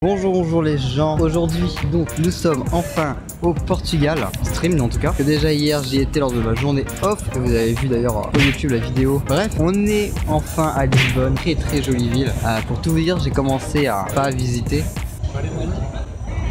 Bonjour les gens, aujourd'hui donc nous sommes enfin au Portugal, en stream en tout cas, que déjà hier j'y étais lors de ma journée off, que vous avez vu d'ailleurs sur YouTube la vidéo. Bref, on est enfin à Lisbonne, très jolie ville. Pour tout vous dire, j'ai commencé à pas visiter.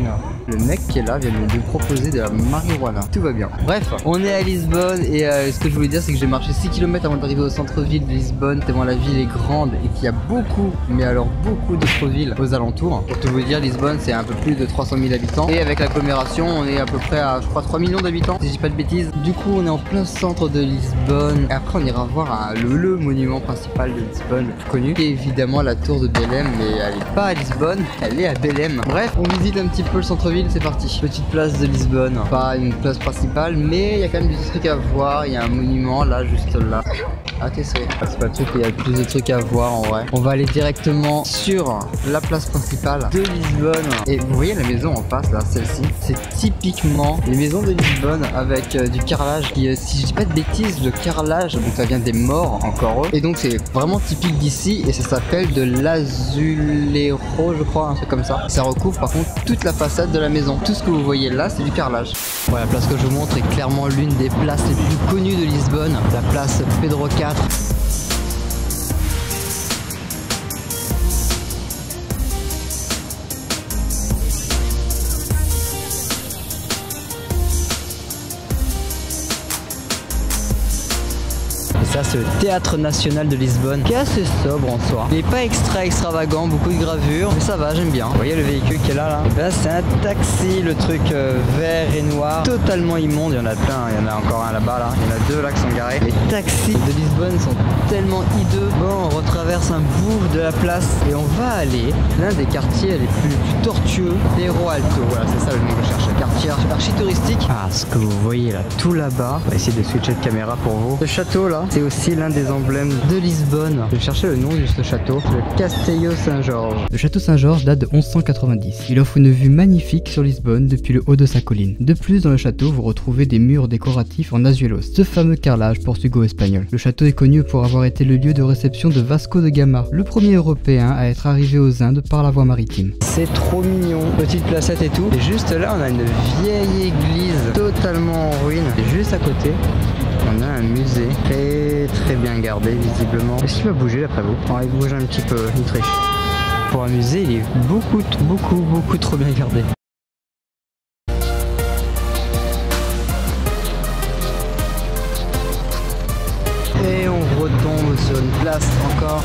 Non. Le mec qui est là vient de me proposer de la marijuana. Tout va bien. Bref, on est à Lisbonne et ce que je voulais dire c'est que j'ai marché 6 km avant d'arriver au centre-ville de Lisbonne, tellement la ville est grande et qu'il y a beaucoup, mais alors beaucoup d'autres villes aux alentours. Pour tout vous dire, Lisbonne c'est un peu plus de 300 000 habitants et avec l'agglomération on est à peu près à je crois 3 millions d'habitants si je dis pas de bêtises. Du coup on est en plein centre de Lisbonne. Et après on ira voir le monument principal de Lisbonne le plus connu, qui est évidemment la tour de Belém, mais elle est pas à Lisbonne, elle est à Belém. Bref, on visite un petit peu le centre-ville. C'est parti. Petite place de Lisbonne, pas une place principale, mais il y a quand même des trucs à voir. Il y a un monument là, juste là. Ah t'es c'est pas le truc, il y a plus de trucs à voir en vrai. On va aller directement sur la place principale de Lisbonne. Et vous voyez la maison en face là, celle-ci, c'est typiquement les maisons de Lisbonne avec du carrelage. Qui, si je dis pas de bêtises, le carrelage, donc ça vient des morts, encore eux. Et donc c'est vraiment typique d'ici et ça s'appelle de l'azulejo, je crois, un truc comme ça. Ça recouvre par contre toute la façade de la maison. Tout ce que vous voyez là, c'est du carrelage. Bon, la place que je vous montre est clairement l'une des places les plus connues de Lisbonne, la place Pedro IV. Ça c'est le Théâtre National de Lisbonne, qui est assez sobre en soi. Il n'est pas extravagant, beaucoup de gravures, mais ça va, j'aime bien. Vous voyez le véhicule qui est là, là c'est un taxi, le truc vert et noir, totalement immonde. Il y en a plein, il y en a encore un là-bas, là. Il y en a deux là qui sont garés. Les taxis de Lisbonne sont tellement hideux. Bon, on retraverse un bout de la place et on va aller l'un des quartiers les plus tortueux, Bairro Alto. Voilà, c'est ça le nom que je cherche, quartier archi touristique. Ah, ce que vous voyez là, tout là-bas. On va essayer de switcher de caméra pour vous. Ce château là, c'est aussi l'un des emblèmes de Lisbonne. Je vais chercher le nom de ce château, le Castello Saint-Georges. Le château Saint-Georges date de 1190. Il offre une vue magnifique sur Lisbonne depuis le haut de sa colline. De plus, dans le château, vous retrouvez des murs décoratifs en azuleos, ce fameux carrelage portugo-espagnol. Le château est connu pour avoir été le lieu de réception de Vasco de Gama, le premier européen à être arrivé aux Indes par la voie maritime. C'est trop mignon, petite placette et tout. Et juste là, on a une vieille église totalement en ruine. Et juste à côté, on a un musée très bien gardé visiblement. Est-ce qu'il va bouger d'après vous? Oh, il bouge un petit peu, il triche. Pour un musée, il est beaucoup trop bien gardé. Et on retombe sur une place encore.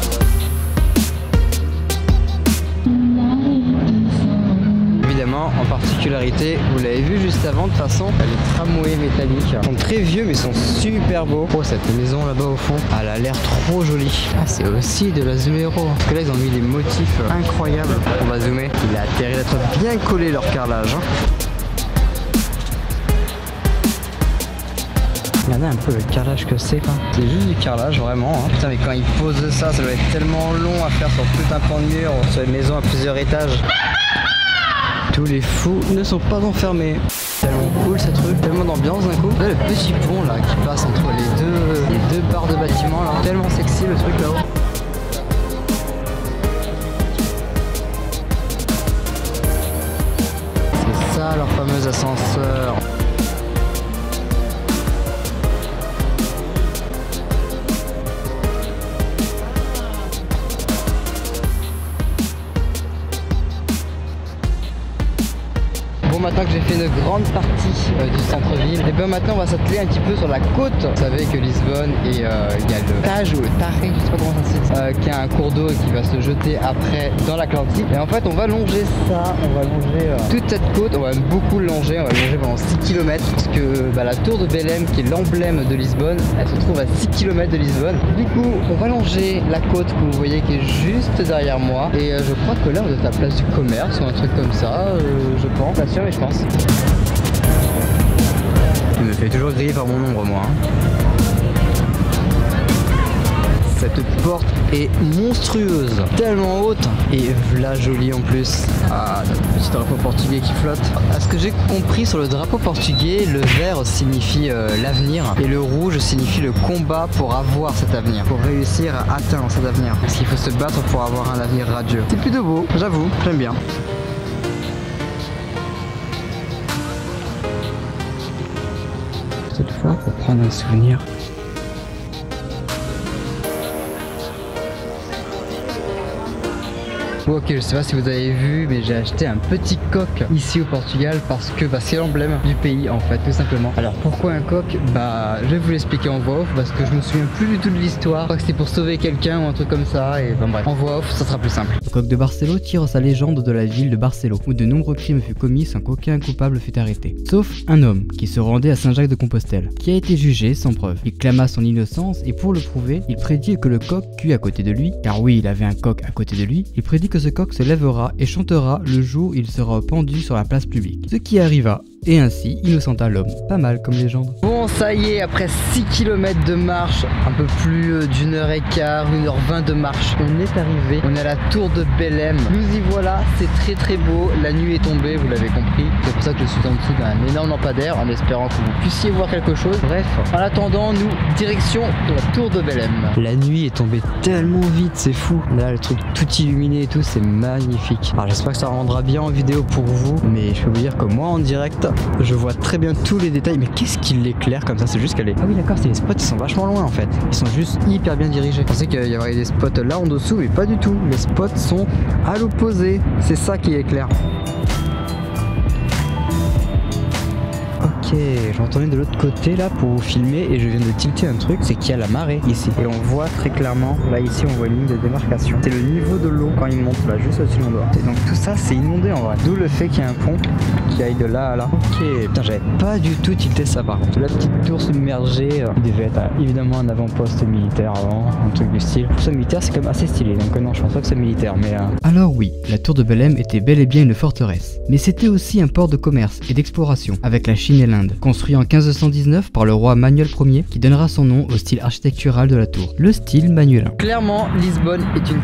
Évidemment, en particularité, vous l'avez vu juste avant, de toute façon, les tramways métalliques sont très vieux mais sont super beaux. Oh, cette maison là-bas au fond, elle a l'air trop jolie. Ah, c'est aussi de la Zumero. Parce que là, ils ont mis des motifs incroyables. On va zoomer. Il a intérêt d'être bien collé leur carrelage. Regardez un peu le carrelage que c'est, quoi. C'est juste du carrelage vraiment. Hein. Putain, mais quand ils posent ça, ça doit être tellement long à faire sur tout un pan de mur, sur une maison à plusieurs étages. Tous les fous ne sont pas enfermés. Tellement cool ce truc, tellement d'ambiance d'un coup. Là, le petit pont là qui passe entre les deux barres de bâtiments là, tellement sexy le truc là-haut. C'est ça leur fameux ascenseur. Maintenant que j'ai fait une grande partie du centre-ville, et bien maintenant on va s'atteler un petit peu sur la côte. Vous savez que Lisbonne et il y a le Tage ou le Taré, je sais pas comment ça se dit, qui a un cours d'eau et qui va se jeter après dans l'Atlantique. Et en fait on va longer ça, on va longer toute cette côte, on va beaucoup le longer, on va le longer pendant 6 km parce que la tour de Belém qui est l'emblème de Lisbonne, elle se trouve à 6 km de Lisbonne. Du coup on va longer la côte que vous voyez qui est juste derrière moi et je crois que là on est à la place du commerce ou un truc comme ça, je pense, pas sûr mais je pense. Il me fait toujours griller par mon ombre moi. Cette porte est monstrueuse, tellement haute et là jolie en plus. Ah, notre petit drapeau portugais qui flotte. À ce que j'ai compris sur le drapeau portugais, le vert signifie l'avenir et le rouge signifie le combat pour avoir cet avenir, pour réussir à atteindre cet avenir. Parce qu'il faut se battre pour avoir un avenir radieux. C'est plutôt beau, j'avoue, j'aime bien. cette fois pour prendre un souvenir. Ok, je sais pas si vous avez vu, mais j'ai acheté un petit coq ici au Portugal parce que c'est l'emblème du pays en fait, tout simplement. Alors pourquoi un coq? Je vais vous l'expliquer en voix off parce que je me souviens plus du tout de l'histoire. Je crois que c'était pour sauver quelqu'un ou un truc comme ça, et bref, en voix off ça sera plus simple. Le coq de Barceló tire sa légende de la ville de Barceló, où de nombreux crimes furent commis sans qu'aucun coupable fût arrêté. Sauf un homme qui se rendait à Saint-Jacques-de-Compostelle, qui a été jugé sans preuve. Il clama son innocence et pour le prouver, il prédit que le coq cuit à côté de lui, car oui, il avait un coq à côté de lui, il prédit que ce coq se lèvera et chantera le jour où il sera pendu sur la place publique. Ce qui arriva, et ainsi innocenta l'homme. Pas mal comme légende. Bon, ça y est, après 6 km de marche, un peu plus d'1h15, 1h20 de marche, on est arrivé, on est à la tour de Belém. Nous y voilà, c'est très très beau, la nuit est tombée, vous l'avez compris, c'est pour ça que je suis en dessous d'un énorme lampadaire, en espérant que vous puissiez voir quelque chose. Bref, en attendant, nous, direction de la tour de Belém. La nuit est tombée tellement vite, c'est fou. Là, le truc tout illuminé et tout, c'est magnifique. Alors j'espère que ça rendra bien en vidéo pour vous, mais je peux vous dire que moi en direct, je vois très bien tous les détails. Mais qu'est-ce qui l'éclaire comme ça? C'est juste qu'elle est... Ah oui d'accord, c'est les spots, ils sont vachement loin en fait. Ils sont juste hyper bien dirigés. Je pensais qu'il y aurait des spots là en dessous, mais pas du tout. Les spots sont à l'opposé. C'est ça qui éclaire. Ok, je retourne de l'autre côté là pour vous filmer et je viens de tilter un truc, c'est qu'il y a la marée ici. Et on voit très clairement, là ici on voit une ligne de démarcation. C'est le niveau de l'eau quand il monte là, juste au-dessus de mon doigt. Et donc tout ça c'est inondé en vrai. D'où le fait qu'il y a un pont qui aille de là à là. Ok, putain j'avais pas du tout tilté ça par contre. La petite tour submergée, il devait être évidemment un avant-poste militaire avant, un truc du style. Pour ça militaire c'est quand même assez stylé, donc non je pense pas que c'est militaire mais... Alors oui, la tour de Belém était bel et bien une forteresse. Mais c'était aussi un port de commerce et d'exploration avec la Chine et l'Inde. Construit en 1519 par le roi Manuel Ier qui donnera son nom au style architectural de la tour, le style manuelin. Clairement, Lisbonne est une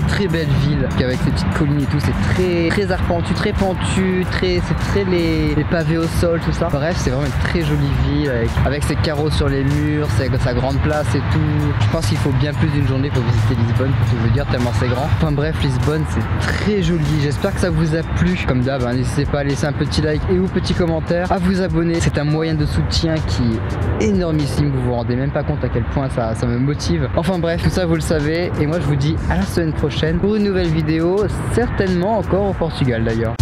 très belle ville, avec ses petites collines et tout, c'est très arpentu, très pentu, c'est très les pavés au sol, tout ça. Bref, c'est vraiment une très jolie ville avec ses carreaux sur les murs, sa grande place et tout. Je pense qu'il faut bien plus d'une journée pour visiter Lisbonne, pour tout vous dire, tellement c'est grand. Enfin bref, Lisbonne c'est très joli, j'espère que ça vous a plu. Comme d'hab, n'hésitez pas à laisser un petit like et ou petit commentaire, à vous abonner. C'est un moyen de soutien qui est énormissime, vous vous rendez même pas compte à quel point ça me motive. Enfin bref, tout ça vous le savez, et moi je vous dis à la semaine prochaine pour une nouvelle vidéo, certainement encore au Portugal d'ailleurs.